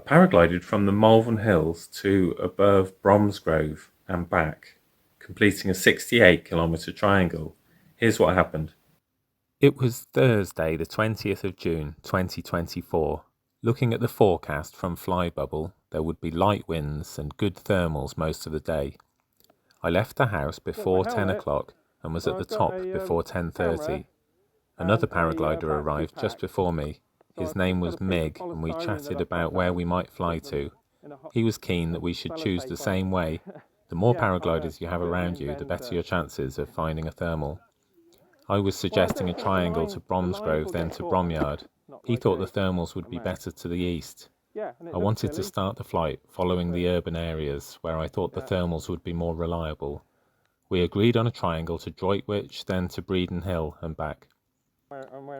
paraglided from the Malvern Hills to above Bromsgrove and back, completing a 68-kilometre triangle. Here's what happened. It was Thursday, the 20th of June, 2024. Looking at the forecast from Flybubble, there would be light winds and good thermals most of the day. I left the house before 10 o'clock and was at the top before 10:30. Another paraglider arrived just before me. His name was Mig, and we chatted about where we might fly to. He was keen that we should choose the same way. The more paragliders you have around you, the better your chances of finding a thermal. I was suggesting a triangle to Bromsgrove, then to Bromyard. He thought the thermals would be better to the east. I wanted to start the flight following the urban areas, where I thought the thermals would be more reliable. We agreed on a triangle to Droitwich, then to Breeden Hill and back.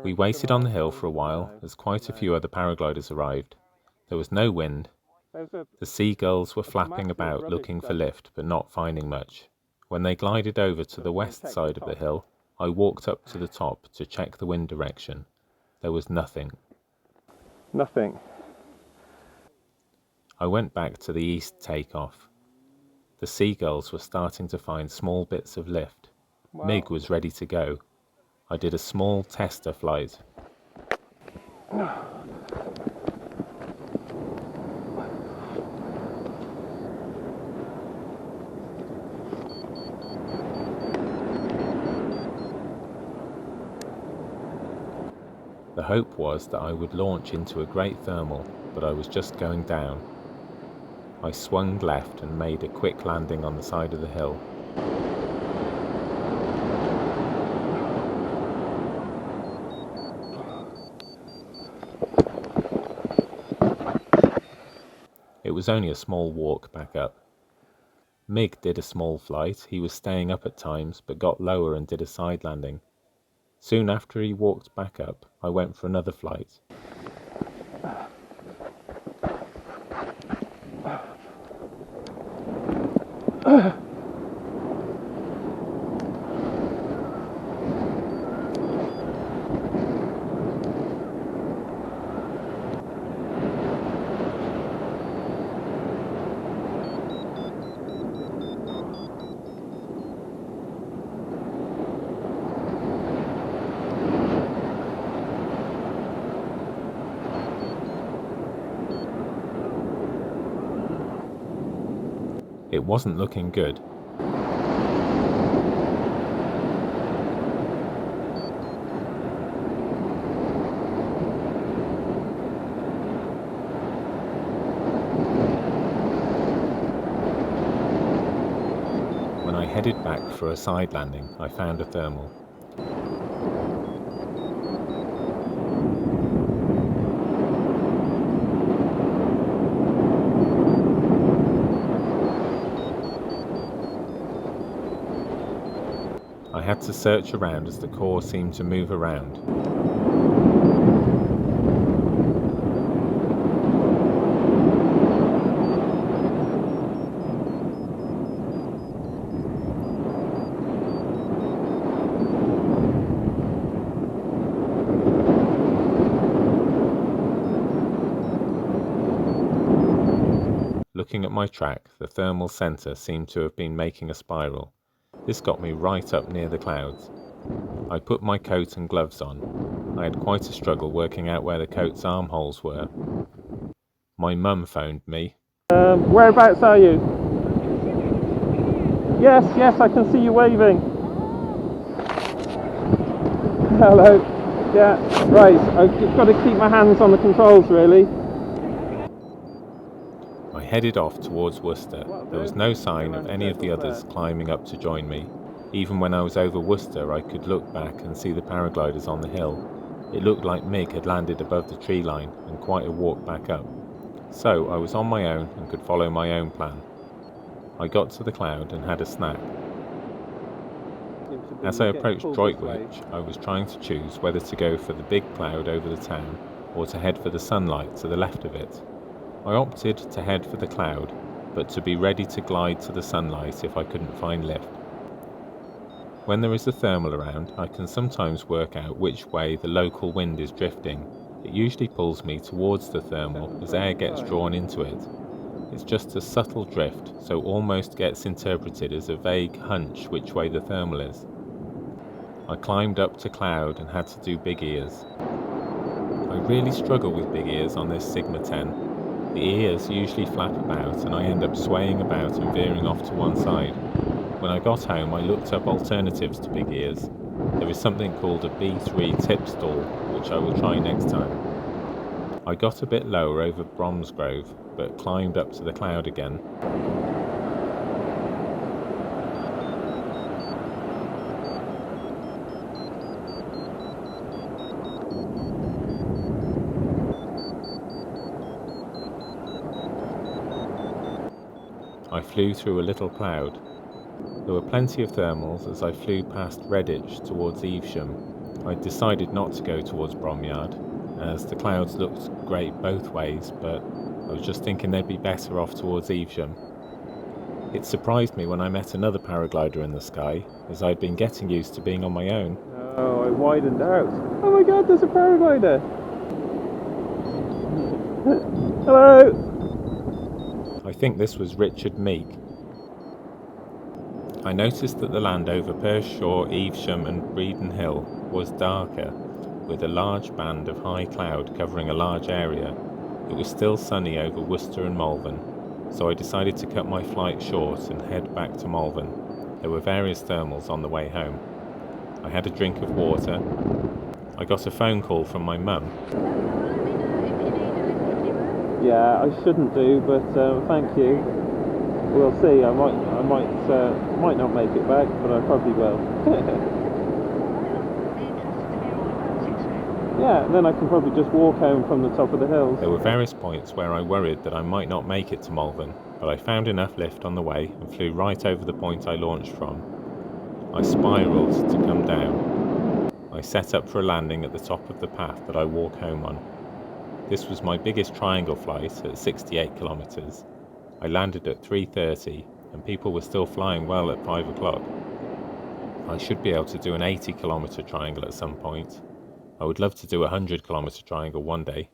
We waited on the hill for a while, as quite a few other paragliders arrived. There was no wind. The seagulls were flapping about looking for lift, but not finding much. When they glided over to the west side of the hill, I walked up to the top to check the wind direction. There was nothing. Nothing. I went back to the east takeoff. The seagulls were starting to find small bits of lift. Wow. Mig was ready to go. I did a small tester flight. The hope was that I would launch into a great thermal, but I was just going down. I swung left and made a quick landing on the side of the hill. It was only a small walk back up. Mig did a small flight. He was staying up at times, but got lower and did a side landing. Soon after he walked back up, I went for another flight. It wasn't looking good. When I headed back for a side landing, I found a thermal. I had to search around as the core seemed to move around. Looking at my track, the thermal centre seemed to have been making a spiral. This got me right up near the clouds. I put my coat and gloves on. I had quite a struggle working out where the coat's armholes were. My mum phoned me. Whereabouts are you? Yes, I can see you waving. Hello. Yeah, right. I've got to keep my hands on the controls, really. I headed off towards Worcester. There was no sign of any of the others climbing up to join me. Even when I was over Worcester, I could look back and see the paragliders on the hill. It looked like Mig had landed above the tree line and quite a walk back up. So I was on my own and could follow my own plan. I got to the cloud and had a snack. As I approached Droitwich, I was trying to choose whether to go for the big cloud over the town or to head for the sunlight to the left of it. I opted to head for the cloud, but to be ready to glide to the sunlight if I couldn't find lift. When there is a thermal around, I can sometimes work out which way the local wind is drifting. It usually pulls me towards the thermal as air gets drawn into it. It's just a subtle drift, so almost gets interpreted as a vague hunch which way the thermal is. I climbed up to cloud and had to do big ears. I really struggle with big ears on this Sigma 10. The ears usually flap about and I end up swaying about and veering off to one side. When I got home, I looked up alternatives to big ears. There is something called a B3 tip stall, which I will try next time. I got a bit lower over Bromsgrove, but climbed up to the cloud again. I flew through a little cloud. There were plenty of thermals as I flew past Redditch towards Evesham. I decided not to go towards Bromyard, as the clouds looked great both ways, but I was just thinking they'd be better off towards Evesham. It surprised me when I met another paraglider in the sky, as I'd been getting used to being on my own. Oh, I widened out. Oh my god, there's a paraglider! Hello! I think this was Richard Meek. I noticed that the land over Pershore, Evesham and Breeden Hill was darker, with a large band of high cloud covering a large area. It was still sunny over Worcester and Malvern, so I decided to cut my flight short and head back to Malvern. There were various thermals on the way home. I had a drink of water. I got a phone call from my mum. Yeah, I shouldn't do, but thank you. We'll see. I might not make it back, but I probably will. Yeah, and then I can probably just walk home from the top of the hills. There were various points where I worried that I might not make it to Malvern, but I found enough lift on the way and flew right over the point I launched from. I spiralled to come down. I set up for a landing at the top of the path that I walk home on. This was my biggest triangle flight at 68 kilometers. I landed at 3:30 and people were still flying well at 5 o'clock. I should be able to do an 80 kilometer triangle at some point. I would love to do a 100 kilometer triangle one day.